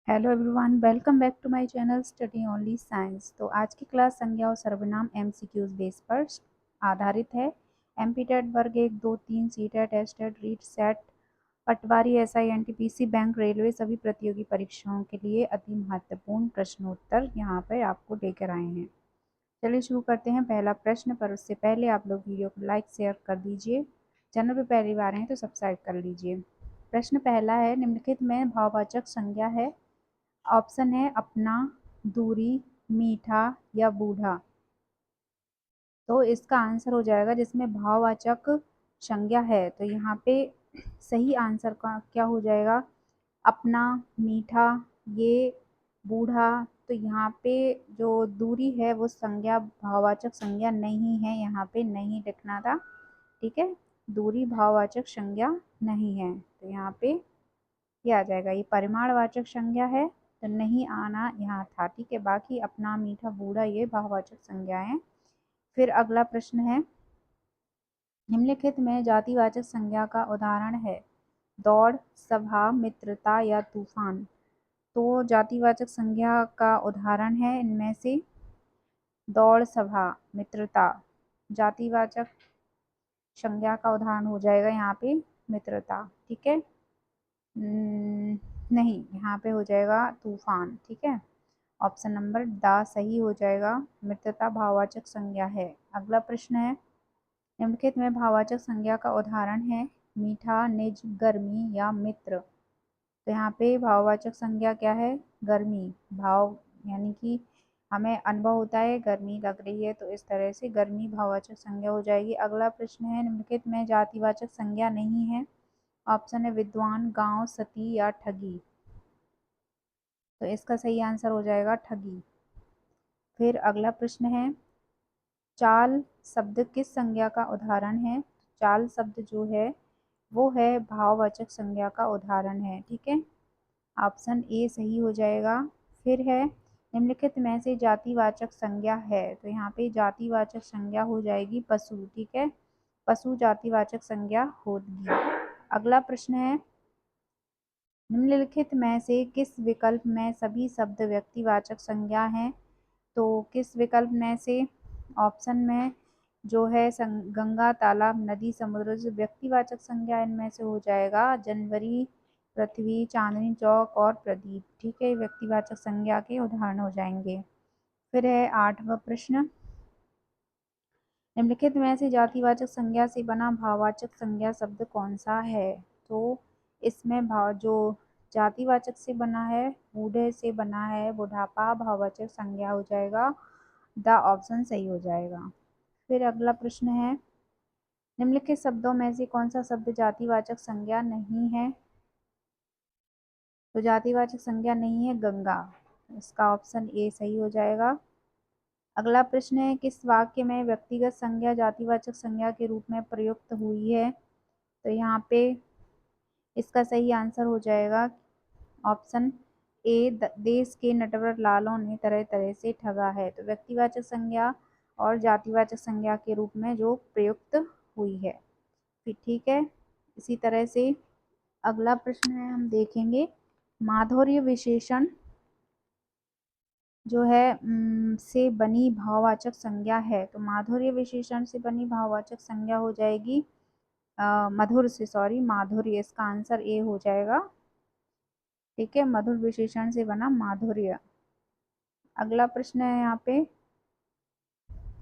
Hello everyone, welcome back to my channel study only science. तो आज की class संज्ञा और सर्वनाम एमसीक्यूज बेस पर आधारित है। एमपीटेट वर्ग 1, 2, 3, सीटेट, एसटेट, रीट, सेट, पटवारी, एसआई, एनटीपीसी, बैंक, रेलवे सभी प्रतियोगी परीक्षाओं के लिए अति महत्वपूर्ण प्रश्नोत्तर यहाँ पर आपको लेकर आए हैं। चलिए शुरू करते हैं पहला प्रश्न। पर उससे पहले आप लोग वीडियो को लाइक शेयर कर दीजिए। चैनल पर पहली बार हैं तो सब्सक्राइब कर लीजिए। प्रश्न पहला है, निम्नलिखित में भाववाचक संज्ञा है। ऑप्शन है अपना, दूरी, मीठा या बूढ़ा। तो इसका आंसर हो जाएगा जिसमें भाववाचक संज्ञा है, तो यहाँ पे सही आंसर का क्या हो जाएगा? अपना, मीठा, ये बूढ़ा। तो यहाँ पे जो दूरी है वो संज्ञा भाववाचक संज्ञा नहीं है, यहाँ पे नहीं लिखना था। ठीक है, दूरी भाववाचक संज्ञा नहीं है, तो यहाँ पे ये आ जाएगा। ये परिमाणवाचक संज्ञा है तो नहीं आना यहाँ था। ठीक है, बाकी अपना, मीठा, बूढ़ा ये भाववाचक संज्ञाएं। फिर अगला प्रश्न है, निम्नलिखित में जातिवाचक संज्ञा का उदाहरण है। दौड़, सभा, मित्रता या तूफान। तो जातिवाचक संज्ञा का उदाहरण है इनमें से दौड़, सभा, मित्रता। जातिवाचक संज्ञा का उदाहरण हो जाएगा यहाँ पे मित्रता। ठीक है, नहीं, यहाँ पे हो जाएगा तूफान। ठीक है, ऑप्शन नंबर द सही हो जाएगा। मित्रता भाववाचक संज्ञा है। अगला प्रश्न है, निम्नलिखित में भाववाचक संज्ञा का उदाहरण है। मीठा, निज, गर्मी या मित्र। तो यहाँ पे भाववाचक संज्ञा क्या है? गर्मी। भाव यानी कि हमें अनुभव होता है गर्मी लग रही है, तो इस तरह से गर्मी भाववाचक संज्ञा हो जाएगी। अगला प्रश्न है, निम्नलिखित में जातिवाचक संज्ञा नहीं है। ऑप्शन है विद्वान, गांव, सती या ठगी। तो इसका सही आंसर हो जाएगा ठगी। फिर अगला प्रश्न है, चाल शब्द किस संज्ञा का उदाहरण है? चाल शब्द जो है वो है भाववाचक संज्ञा का उदाहरण है। ठीक है, ऑप्शन ए सही हो जाएगा। फिर है, निम्नलिखित में से जातिवाचक संज्ञा है। तो यहाँ पे जातिवाचक संज्ञा हो जाएगी पशु। ठीक है, पशु जातिवाचक संज्ञा होगी। अगला प्रश्न है, निम्नलिखित में से किस विकल्प में सभी शब्द व्यक्तिवाचक संज्ञा हैं? तो किस विकल्प में से? ऑप्शन में जो है गंगा, तालाब, नदी, समुद्र। जो व्यक्तिवाचक संज्ञा इनमें से हो जाएगा जनवरी, पृथ्वी, चांदनी चौक और प्रदीप। ठीक है, व्यक्तिवाचक संज्ञा के उदाहरण हो जाएंगे। फिर है आठवां प्रश्न, निम्नलिखित में से जातिवाचक संज्ञा से बना भाववाचक संज्ञा शब्द कौन सा है? तो इसमें भाव जो जातिवाचक से बना है, बूढ़े से बना है, बुढ़ापा भाववाचक संज्ञा हो जाएगा। द ऑप्शन सही हो जाएगा। फिर अगला प्रश्न है, निम्नलिखित शब्दों में से कौन सा शब्द जातिवाचक संज्ञा नहीं है? तो जातिवाचक संज्ञा नहीं है गंगा, इसका ऑप्शन ए सही हो जाएगा। अगला प्रश्न है, किस वाक्य में व्यक्तिगत संज्ञा जातिवाचक संज्ञा के रूप में प्रयुक्त हुई है? तो यहाँ पे इसका सही आंसर हो जाएगा ऑप्शन ए, देश के नटवर लालों ने तरह तरह से ठगा है। तो व्यक्तिवाचक संज्ञा और जातिवाचक संज्ञा के रूप में जो प्रयुक्त हुई है। फिर ठीक है, इसी तरह से अगला प्रश्न है, हम देखेंगे माधुर्य विशेषण जो है से बनी भाववाचक संज्ञा है। तो माधुर्य विशेषण से बनी भाववाचक संज्ञा हो जाएगी मधुर से, सॉरी माधुर्य, इसका आंसर ए हो जाएगा। ठीक है, मधुर विशेषण से बना माधुर्य। अगला प्रश्न है यहाँ पे,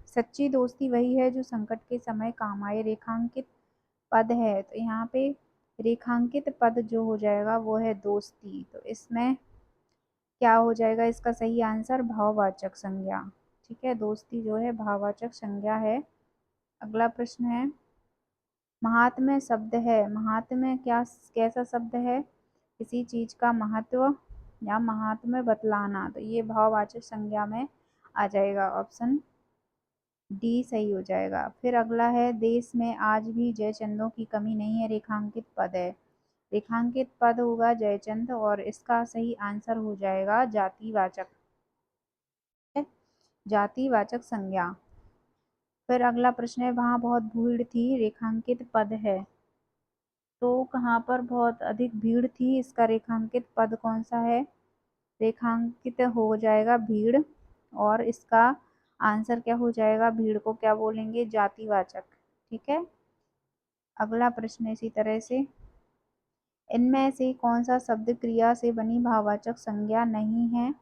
सच्ची दोस्ती वही है जो संकट के समय काम आए। रेखांकित पद है, तो यहाँ पे रेखांकित पद जो हो जाएगा वो है दोस्ती। तो इसमें क्या हो जाएगा? इसका सही आंसर भाववाचक संज्ञा। ठीक है, दोस्ती जो है भाववाचक संज्ञा है। अगला प्रश्न है, महात्म्य शब्द है। महात्म्य क्या कैसा शब्द है? किसी चीज का महत्व या महात्म्य बतलाना। तो ये भाववाचक संज्ञा में आ जाएगा। ऑप्शन डी सही हो जाएगा। फिर अगला है, देश में आज भी जयचंदों की कमी नहीं है। रेखांकित पद है, रेखांकित पद होगा जयचंद, और इसका सही आंसर हो जाएगा जातिवाचक, जातिवाचक संज्ञा। फिर अगला प्रश्न है, वहां बहुत भीड़ थी। रेखांकित पद है, तो कहाँ पर बहुत अधिक भीड़ थी? इसका रेखांकित पद कौन सा है? रेखांकित हो जाएगा भीड़, और इसका आंसर क्या हो जाएगा, भीड़ को क्या बोलेंगे, जातिवाचक। ठीक है, अगला प्रश्न इसी तरह से, इनमें से कौन सा शब्द क्रिया से बनी भाववाचक संज्ञा नहीं है,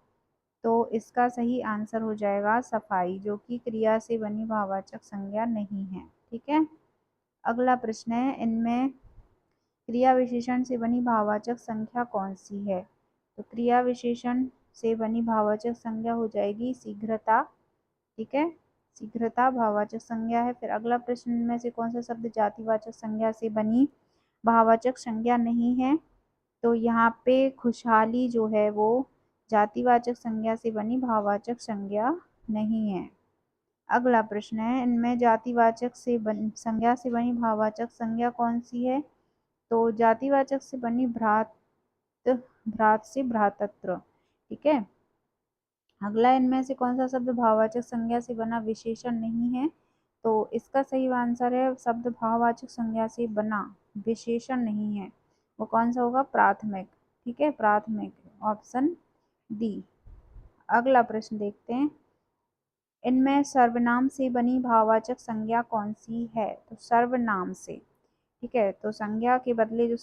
तो इसका सही आंसर हो जाएगा सफाई, जो कि क्रिया से बनी भाववाचक संज्ञा नहीं है। ठीक है, अगला प्रश्न है, इनमें क्रिया विशेषण से बनी भाववाचक संख्या कौन सी है, तो क्रिया विशेषण से बनी भाववाचक संज्ञा हो जाएगी शीघ्रता। ठीक है, शीघ्रता भाववाचक संज्ञा है। फिर अगला प्रश्न में से कौन सा शब्द जातिवाचक संज्ञा से बनी भाववाचक संज्ञा नहीं है, तो यहाँ पे खुशहाली जो है वो जातिवाचक संज्ञा से बनी भाववाचक संज्ञा नहीं है। अगला प्रश्न है, इनमें जातिवाचक से संज्ञा से बनी भाववाचक संज्ञा कौन सी है, तो जातिवाचक से बनी भ्रात, भ्रात से भ्रातृत्व। ठीक है, अगला, इनमें से कौन सा शब्द भाववाचक संज्ञा से बना विशेषण नहीं है, तो इसका सही आंसर है शब्द भाववाचक संज्ञा से बना विशेषण नहीं है, वो कौन सा होगा, प्राथमिक। ठीक है, प्राथमिक, ऑप्शन डी। अगला प्रश्न देखते हैं, इनमें सर्वनाम से बनी भाववाचक संज्ञा कौन सी है, तो सर्वनाम से। ठीक है, तो संज्ञा के बदले जो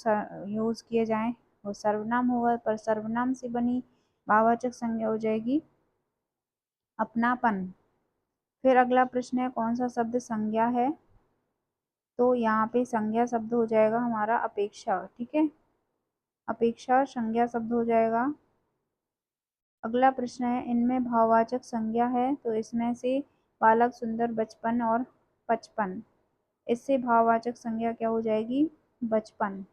यूज किए जाएं वो सर्वनाम होगा, पर सर्वनाम से बनी भाववाचक संज्ञा हो जाएगी अपनापन। फिर अगला प्रश्न है, कौन सा शब्द संज्ञा है, तो यहाँ पे संज्ञा शब्द हो जाएगा हमारा अपेक्षा। ठीक है, अपेक्षा संज्ञा शब्द हो जाएगा। अगला प्रश्न है, इनमें भाववाचक संज्ञा है, तो इसमें से बालक, सुंदर, बचपन और पचपन, इससे भाववाचक संज्ञा क्या हो जाएगी, बचपन,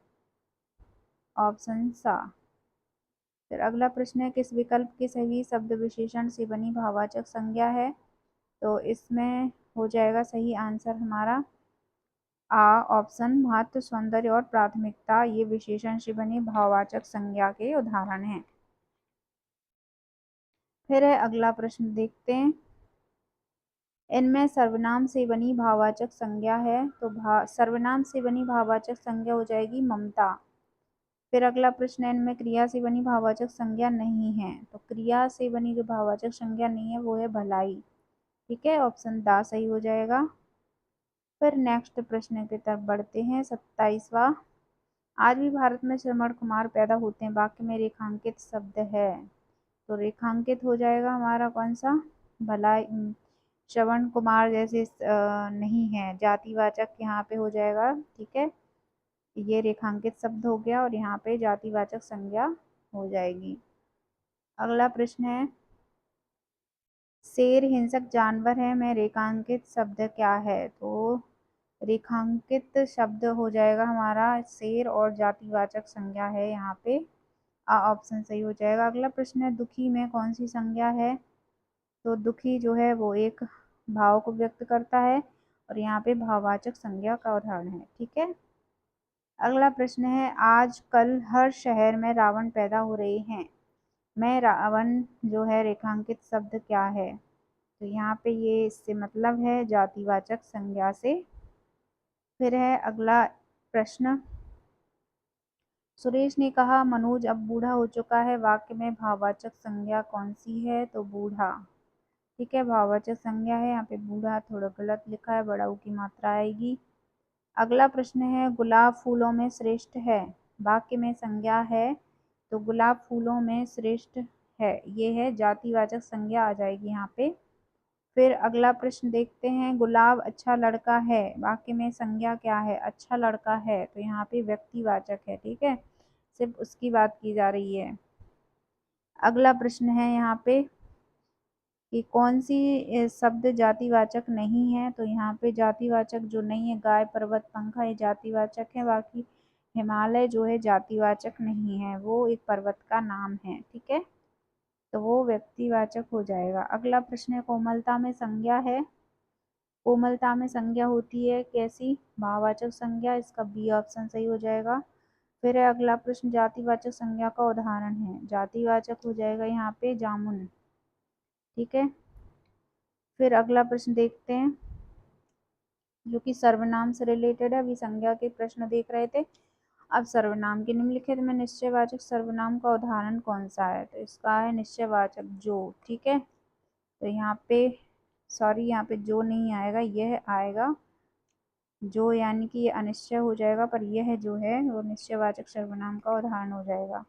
ऑप्शन सा। फिर अगला प्रश्न है, किस विकल्प के सही शब्द विशेषण से बनी भाववाचक संज्ञा है, तो इसमें हो जाएगा सही आंसर हमारा ऑप्शन महत्व, सौंदर्य और प्राथमिकता, ये विशेषण से बनी भाववाचक संज्ञा के उदाहरण हैं। फिर है अगला प्रश्न देखते हैं, इनमें सर्वनाम से बनी भाववाचक संज्ञा है, तो सर्वनाम से बनी भाववाचक संज्ञा हो जाएगी ममता। फिर अगला प्रश्न है, इनमें क्रिया से बनी भाववाचक संज्ञा नहीं है, तो क्रिया से बनी जो भाववाचक संज्ञा नहीं है वो है भलाई। ठीक है, ऑप्शन दा सही हो जाएगा। फिर नेक्स्ट प्रश्न की तरफ बढ़ते हैं, 27वां, आज भी भारत में श्रवण कुमार पैदा होते हैं, वाक्य में रेखांकित शब्द है, तो रेखांकित हो जाएगा हमारा कौन सा, भलाई। श्रवण कुमार जैसे नहीं है, जातिवाचक यहाँ पे हो जाएगा। ठीक है, ये रेखांकित शब्द हो गया और यहाँ पे जातिवाचक संज्ञा हो जाएगी। अगला प्रश्न है, शेर हिंसक जानवर है, में रेखांकित शब्द क्या है, तो रेखांकित शब्द हो जाएगा हमारा शेर, और जातिवाचक संज्ञा है यहाँ पे ऑप्शन सही हो जाएगा। अगला प्रश्न है, दुखी में कौन सी संज्ञा है, तो दुखी जो है वो एक भाव को व्यक्त करता है, और यहाँ पे भाववाचक संज्ञा का उदाहरण है। ठीक है, अगला प्रश्न है, आज कल हर शहर में रावण पैदा हो रहे हैं, मैं रावण जो है रेखांकित शब्द क्या है, तो यहाँ पे ये इससे मतलब है जातिवाचक संज्ञा से। फिर है अगला प्रश्न, सुरेश ने कहा मनोज अब बूढ़ा हो चुका है, वाक्य में भाववाचक संज्ञा कौन सी है, तो बूढ़ा। ठीक है, भाववाचक संज्ञा है यहाँ पे बूढ़ा, थोड़ा गलत लिखा है, बड़ा ऊ की मात्रा आएगी। अगला प्रश्न है, गुलाब फूलों में श्रेष्ठ है, वाक्य में संज्ञा है, तो गुलाब फूलों में श्रेष्ठ है, ये है जातिवाचक संज्ञा आ जाएगी यहाँ पे। फिर अगला प्रश्न देखते हैं, गुलाब अच्छा लड़का है, वाक्य में संज्ञा क्या है, अच्छा लड़का है, तो यहाँ पे व्यक्तिवाचक है। ठीक है, सिर्फ उसकी बात की जा रही है। अगला प्रश्न है यहाँ पे कि कौन सी शब्द जातिवाचक नहीं है, तो यहाँ पे जातिवाचक जो नहीं है, गाय, पर्वत, पंखा, ये जातिवाचक है, बाकी हिमालय जो है जातिवाचक नहीं है, वो एक पर्वत का नाम है। ठीक है, तो वो व्यक्तिवाचक हो जाएगा। अगला प्रश्न है, कोमलता में संज्ञा है, कोमलता में संज्ञा होती है कैसी, भाववाचक संज्ञा, इसका बी ऑप्शन सही हो जाएगा। फिर है अगला प्रश्न, जातिवाचक संज्ञा का उदाहरण है, जातिवाचक हो जाएगा यहाँ पे जामुन। ठीक है, फिर अगला प्रश्न देखते हैं जो कि सर्वनाम से रिलेटेड है, अभी संज्ञा के प्रश्न देख रहे थे। अब सर्वनाम के निम्नलिखित में निश्चयवाचक सर्वनाम का उदाहरण कौन सा है? तो इसका है निश्चयवाचक जो। ठीक है, तो यहाँ पे सॉरी, यहाँ पे जो नहीं आएगा, यह आएगा जो, यानी कि ये अनिश्चय हो जाएगा, पर यह जो है वो निश्चयवाचक सर्वनाम का उदाहरण हो जाएगा।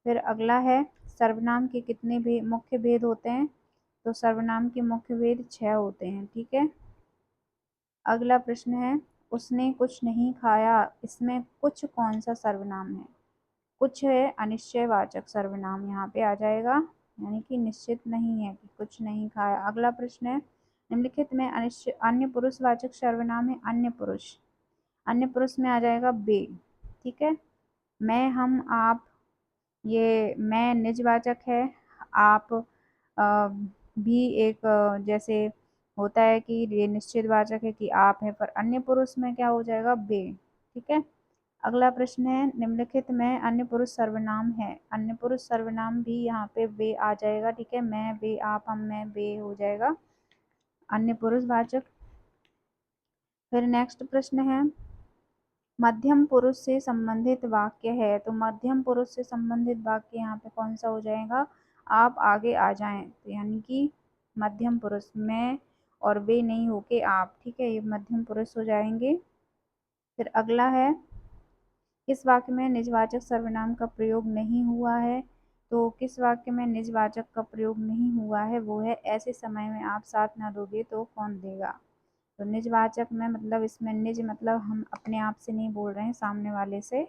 फिर अगला है, सर्वनाम के कितने मुख्य भेद होते हैं? तो सर्वनाम के मुख्य भेद 6 होते हैं। ठीक है, अगला प्रश्न है, उसने कुछ नहीं खाया, इसमें कुछ कौन सा सर्वनाम है? कुछ है अनिश्चयवाचक सर्वनाम, यहाँ पे आ जाएगा, यानी कि निश्चित नहीं है कि कुछ नहीं खाया। अगला प्रश्न है, निम्नलिखित में अनिश्चय अन्य पुरुषवाचक सर्वनाम है। अन्य पुरुष, अन्य पुरुष में आ जाएगा बे। ठीक है, मैं, हम, आप, ये मैं निजवाचक है। आप भी एक जैसे होता है कि ये निश्चितवाचक है कि आप है, पर अन्य पुरुष में क्या हो जाएगा? बे। ठीक है, अगला प्रश्न है, निम्नलिखित में अन्य पुरुष सर्वनाम है। अन्य पुरुष सर्वनाम भी यहाँ पे वे आ जाएगा। ठीक है, मैं, वे, आप, हम, मैं, वे हो जाएगा अन्य पुरुष वाचक। फिर नेक्स्ट प्रश्न है, मध्यम पुरुष से संबंधित वाक्य है। तो मध्यम पुरुष से संबंधित वाक्य यहाँ पे कौन सा हो जाएगा? आप आगे आ जाएं, तो यानी कि मध्यम पुरुष, मैं और वे नहीं होके आप। ठीक है, ये मध्यम पुरुष हो जाएंगे। फिर अगला है, किस वाक्य में निजवाचक सर्वनाम का प्रयोग नहीं हुआ है? तो किस वाक्य में निजवाचक का प्रयोग नहीं हुआ है? वो है, ऐसे समय में आप साथ ना दोगे तो कौन देगा। तो निजवाचक में मतलब इसमें निज मतलब हम अपने आप से नहीं बोल रहे हैं, सामने वाले से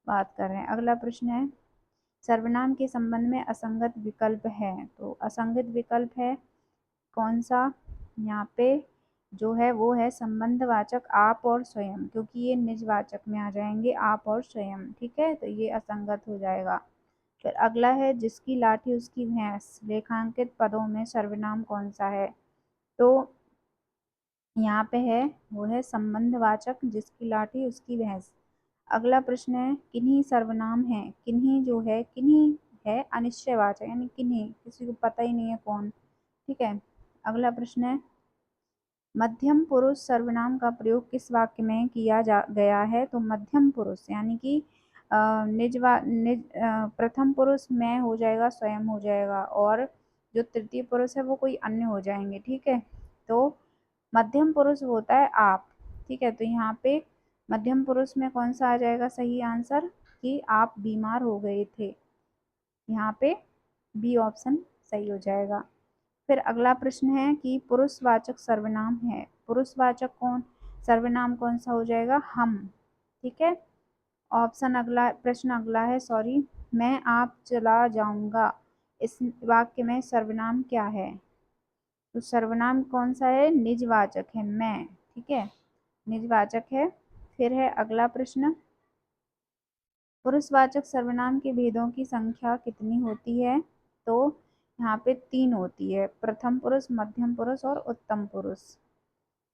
बात कर रहे हैं। अगला प्रश्न है, सर्वनाम के संबंध में असंगत विकल्प है। तो असंगत विकल्प है कौन सा? यहाँ पे जो है वो है संबंधवाचक आप और स्वयं, क्योंकि ये निजवाचक में आ जाएंगे आप और स्वयं। ठीक है, तो ये असंगत हो जाएगा। फिर अगला है, जिसकी लाठी उसकी भैंस, रेखांकित पदों में सर्वनाम कौन सा है? तो यहाँ पे है वो है संबंधवाचक, जिसकी लाठी उसकी भैंस। अगला प्रश्न है, किन्हीं सर्वनाम है। किन्हीं जो है, किन्हीं है अनिश्चयवाचक, यानी किन्हीं, किसी को पता ही नहीं है कौन। ठीक है, अगला प्रश्न है, मध्यम पुरुष सर्वनाम का प्रयोग किस वाक्य में किया गया है? तो मध्यम पुरुष यानी कि प्रथम पुरुष मैं हो जाएगा, स्वयं हो जाएगा, और जो तृतीय पुरुष है वो कोई अन्य हो जाएंगे। ठीक है, तो मध्यम पुरुष होता है आप। ठीक है, तो यहाँ पे मध्यम पुरुष में कौन सा आ जाएगा सही आंसर? कि आप बीमार हो गए थे। यहाँ पे बी ऑप्शन सही हो जाएगा। फिर अगला प्रश्न है कि पुरुषवाचक सर्वनाम है। पुरुषवाचक कौन सर्वनाम कौन सा हो जाएगा? हम। ठीक है, ऑप्शन अगला प्रश्न अगला है, सॉरी, मैं आप चला जाऊंगा, इस वाक्य में सर्वनाम क्या है? तो सर्वनाम कौन सा है? निजवाचक है, मैं। ठीक है, निजवाचक है। फिर है अगला प्रश्न, पुरुषवाचक सर्वनाम के भेदों की संख्या कितनी होती है? तो यहाँ पे 3 होती है, प्रथम पुरुष, मध्यम पुरुष और उत्तम पुरुष।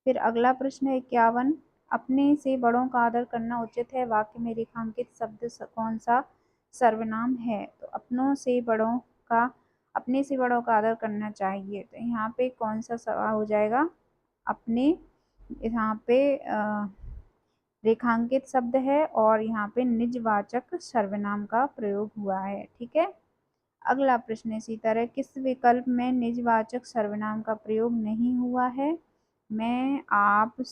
फिर अगला प्रश्न है 51, अपने से बड़ों का आदर करना उचित है, वाक्य में रेखांकित शब्द कौन सा सर्वनाम है? तो अपने से बड़ों का आदर करना चाहिए, तो यहाँ पे कौन सा सवाल हो जाएगा? अपने, यहाँ पे रेखांकित शब्द है और यहाँ पे निजवाचक सर्वनाम का प्रयोग हुआ है। ठीक है, अगला प्रश्न इसी तरह, किस विकल्प में निजवाचक सर्वनाम का प्रयोग नहीं हुआ है? मैं, आप,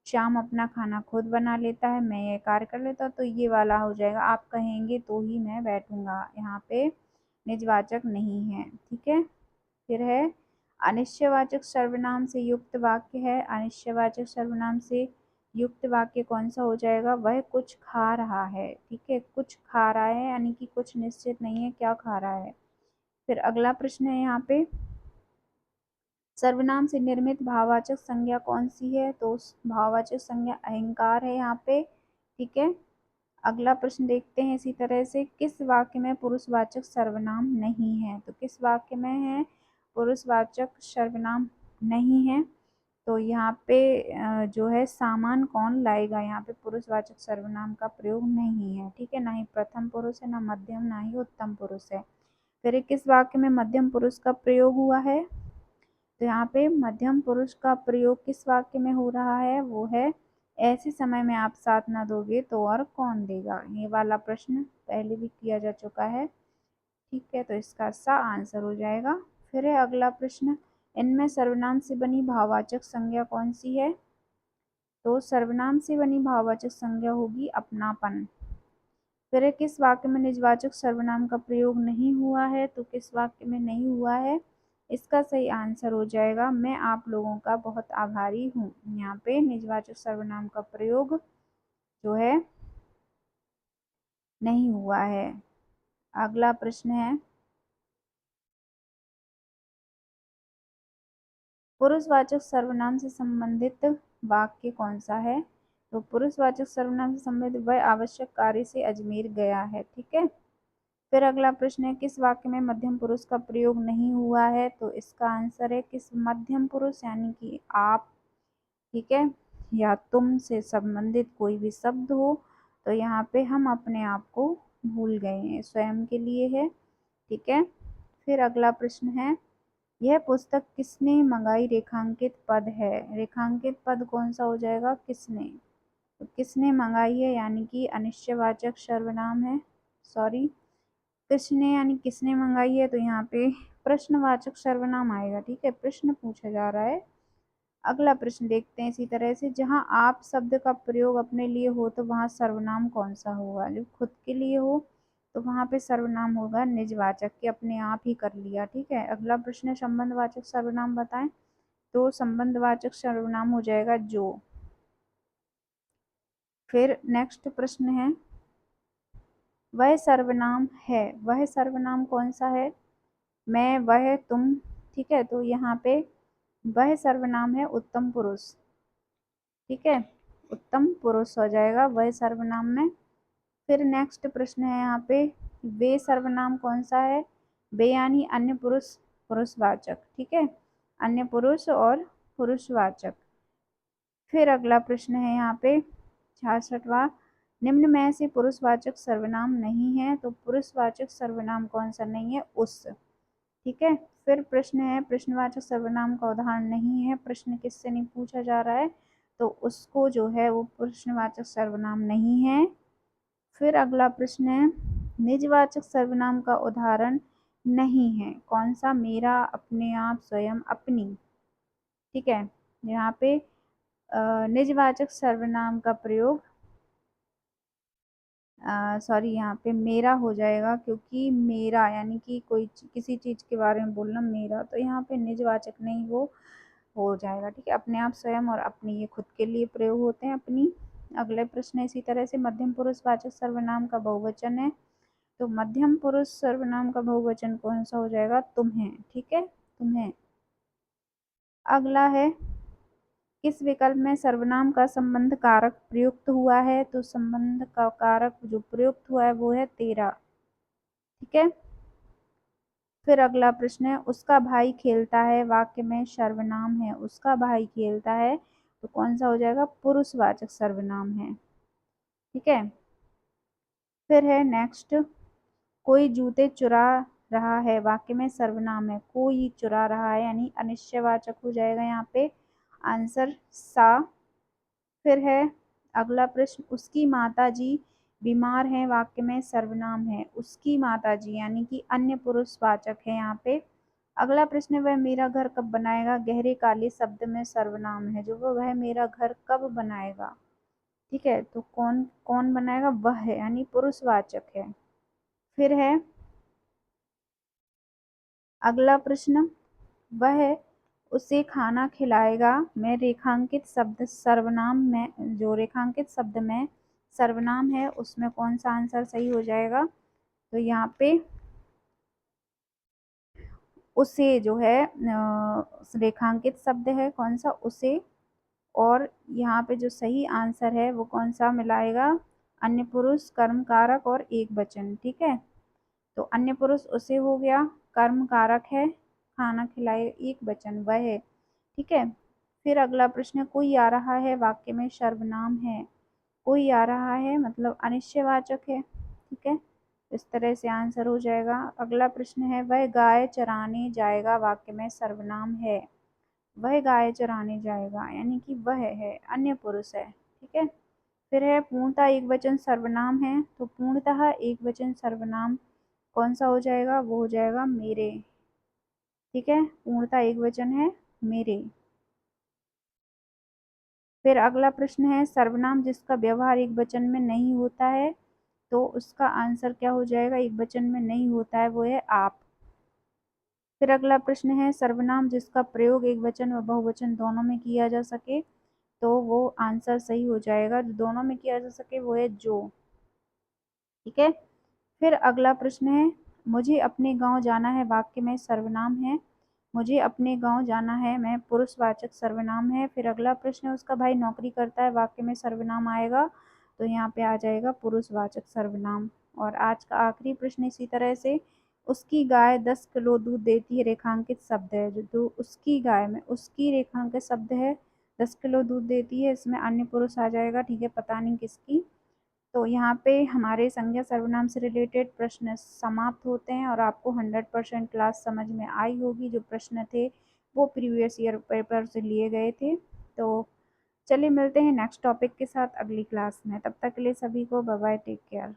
श्याम अपना खाना खुद बना लेता है, मैं ये कार्य कर लेता हूँ, तो ये वाला हो जाएगा, आप कहेंगे तो ही मैं बैठूंगा। यहाँ पे निजवाचक नहीं है। ठीक है, फिर है अनिश्चयवाचक सर्वनाम से युक्त वाक्य है। अनिश्चयवाचक सर्वनाम से युक्त वाक्य कौन सा हो जाएगा? वह कुछ खा रहा है। ठीक है, कुछ खा रहा है यानी कि कुछ निश्चित नहीं है क्या खा रहा है। फिर अगला प्रश्न है यहाँ पे, सर्वनाम से निर्मित भाववाचक संज्ञा कौन सी है? तो भाववाचक संज्ञा अहंकार है यहाँ पे। ठीक है, अगला प्रश्न देखते हैं इसी तरह से, किस वाक्य में पुरुषवाचक सर्वनाम नहीं है? तो किस वाक्य में है पुरुषवाचक सर्वनाम नहीं है? तो यहाँ पे जो है सामान कौन लाएगा, यहाँ पे पुरुषवाचक सर्वनाम का प्रयोग नहीं है। ठीक है, ना ही प्रथम पुरुष है, ना मध्यम, ना ही उत्तम पुरुष है। फिर किस वाक्य में मध्यम पुरुष का प्रयोग हुआ है? तो यहाँ पे मध्यम पुरुष का प्रयोग किस वाक्य में हो रहा है? वो है ऐसे समय में आप साथ ना दोगे तो और कौन देगा। ये वाला प्रश्न पहले भी किया जा चुका है। ठीक है, तो इसका सा आंसर हो जाएगा। फिर है अगला प्रश्न, इनमें सर्वनाम से बनी भाववाचक संज्ञा कौन सी है। तो सर्वनाम से बनी भाववाचक संज्ञा होगी अपनापन। फिर है किस वाक्य में निजवाचक सर्वनाम का प्रयोग नहीं हुआ है। तो किस वाक्य में नहीं हुआ है, इसका सही आंसर हो जाएगा मैं आप लोगों का बहुत आभारी हूँ। यहाँ पे निजवाचक सर्वनाम का प्रयोग जो है नहीं हुआ है। अगला प्रश्न है, पुरुषवाचक सर्वनाम से संबंधित वाक्य कौन सा है। तो पुरुषवाचक सर्वनाम से संबंधित वह आवश्यक कार्य से अजमेर गया है। ठीक है। फिर अगला प्रश्न है, किस वाक्य में मध्यम पुरुष का प्रयोग नहीं हुआ है। तो इसका आंसर है किस मध्यम पुरुष यानी कि आप, ठीक है, या तुम से संबंधित कोई भी शब्द हो। तो यहाँ पे हम अपने आप को भूल गए हैं, स्वयं के लिए है। ठीक है। फिर अगला प्रश्न है, यह पुस्तक किसने मंगाई रेखांकित पद है। रेखांकित पद कौन सा हो जाएगा, किसने। तो किसने मंगाई है यानी कि अनिश्चयवाचक सर्वनाम है। सॉरी, किसने यानी किसने मंगाई है, तो यहाँ पे प्रश्नवाचक सर्वनाम आएगा। ठीक है, प्रश्न पूछा जा रहा है। अगला प्रश्न देखते हैं इसी तरह से, जहाँ आप शब्द का प्रयोग अपने लिए हो तो वहाँ सर्वनाम कौन सा होगा। जो खुद के लिए हो तो वहाँ पे सर्वनाम होगा निजवाचक, के अपने आप ही कर लिया। ठीक है। अगला प्रश्न है, संबंधवाचक सर्वनाम बताएं। तो संबंधवाचक सर्वनाम हो जाएगा जो। फिर नेक्स्ट प्रश्न है, वह सर्वनाम है, वह सर्वनाम कौन सा है। मैं, वह, तुम। ठीक है, तो यहाँ पे वह सर्वनाम है उत्तम पुरुष। ठीक है, उत्तम पुरुष हो जाएगा वह सर्वनाम में। फिर नेक्स्ट प्रश्न है यहाँ पे, वे सर्वनाम कौन सा है। वे यानी अन्य पुरुष, पुरुषवाचक। ठीक है, अन्य पुरुष और पुरुषवाचक। फिर अगला प्रश्न है यहाँ पे 66वां, निम्न में से पुरुषवाचक सर्वनाम नहीं है। तो पुरुषवाचक सर्वनाम कौन सा नहीं है, उस। ठीक है। फिर प्रश्न है, प्रश्नवाचक सर्वनाम का उदाहरण नहीं है। प्रश्न किससे नहीं पूछा जा रहा है, तो उसको जो है वो प्रश्नवाचक सर्वनाम नहीं है। फिर अगला प्रश्न है, निजवाचक सर्वनाम का उदाहरण नहीं है। कौन सा, मेरा, अपने आप, स्वयं, अपनी। ठीक है, यहाँ पे निजवाचक सर्वनाम का प्रयोग, सॉरी, यहाँ पे मेरा हो जाएगा, क्योंकि मेरा यानी कि कोई किसी चीज़ के बारे में बोलना मेरा, तो यहाँ पे निजवाचक नहीं, वो हो जाएगा। ठीक है, अपने आप, स्वयं और अपनी, ये खुद के लिए प्रयोग होते हैं, अपनी। अगले प्रश्न इसी तरह से, मध्यम पुरुषवाचक सर्वनाम का बहुवचन है। तो मध्यम पुरुष सर्वनाम का बहुवचन कौन सा हो जाएगा, तुम्हें। ठीक है, तुम्हें। अगला है, किस विकल्प में सर्वनाम का संबंध कारक प्रयुक्त हुआ है। तो संबंध का कारक जो प्रयुक्त हुआ है वो है तेरा। ठीक है। फिर अगला प्रश्न है, उसका भाई खेलता है, वाक्य में सर्वनाम है, उसका भाई खेलता है, तो कौन सा हो जाएगा, पुरुषवाचक सर्वनाम है। ठीक है। फिर है नेक्स्ट, कोई जूते चुरा रहा है, वाक्य में सर्वनाम है, कोई चुरा रहा है यानी अनिश्चयवाचक हो जाएगा यहाँ पे आंसर सा। फिर है अगला प्रश्न, उसकी माताजी बीमार हैं, वाक्य में सर्वनाम है, उसकी माताजी यानी कि अन्य पुरुषवाचक है यहाँ पे। अगला प्रश्न है, वह मेरा घर कब बनाएगा, गहरे काले शब्द में सर्वनाम है, जो वह मेरा घर कब बनाएगा। ठीक है, तो कौन कौन बनाएगा, वह है यानी पुरुषवाचक है। फिर है अगला प्रश्न, वह उसे खाना खिलाएगा में रेखांकित शब्द सर्वनाम में, जो रेखांकित शब्द में सर्वनाम है उसमें कौन सा आंसर सही हो जाएगा। तो यहाँ पे उसे जो है रेखांकित शब्द है कौन सा, उसे। और यहाँ पे जो सही आंसर है वो कौन सा मिलाएगा, अन्य पुरुष, कर्म कारक और एक वचन। ठीक है, तो अन्य पुरुष उसे हो गया, कर्म कारक है, खाना खिलाए एक वचन वह है। ठीक है। फिर अगला प्रश्न, कोई आ रहा है, वाक्य में सर्वनाम है, कोई आ रहा है मतलब अनिश्चयवाचक है। ठीक है, इस तरह से आंसर हो जाएगा। अगला प्रश्न है, वह गाय चराने जाएगा, वाक्य में सर्वनाम है, वह गाय चराने जाएगा यानी कि वह है, अन्य पुरुष है। ठीक है। फिर है पूर्णतः एक वचन सर्वनाम है, तो पूर्णतः एक वचन सर्वनाम कौन सा हो जाएगा, वो हो जाएगा मेरे। ठीक है, पूर्णतः एक वचन है मेरे। फिर अगला प्रश्न है सर्वनाम जिसका व्यवहार एक वचन में नहीं होता है, तो उसका आंसर क्या हो जाएगा, एक वचन में नहीं होता है, वो है आप। फिर अगला प्रश्न है सर्वनाम जिसका प्रयोग एक वचन व बहुवचन दोनों में किया जा सके, तो वो आंसर सही हो जाएगा, जो दोनों में किया जा सके वो है जो। ठीक है। फिर अगला प्रश्न है मुझे अपने गांव जाना है, वाक्य में सर्वनाम है, मुझे अपने गांव जाना है मैं पुरुषवाचक सर्वनाम है। फिर अगला प्रश्न है उसका भाई नौकरी करता है, वाक्य में सर्वनाम आएगा, तो यहाँ पे आ जाएगा पुरुषवाचक सर्वनाम। और आज का आखिरी प्रश्न इसी तरह से, उसकी गाय 10 किलो दूध देती है, रेखांकित शब्द है, जो तो उसकी गाय में उसकी रेखांकित शब्द है, 10 किलो दूध देती है, इसमें अन्य पुरुष आ जाएगा। ठीक है, पता नहीं किसकी। तो यहाँ पे हमारे संज्ञा सर्वनाम से रिलेटेड प्रश्न समाप्त होते हैं, और आपको 100% क्लास समझ में आई होगी। जो प्रश्न थे वो प्रीवियस ईयर पेपर से लिए गए थे। तो चलिए मिलते हैं नेक्स्ट टॉपिक के साथ अगली क्लास में, तब तक के लिए सभी को बाय बाय, टेक केयर।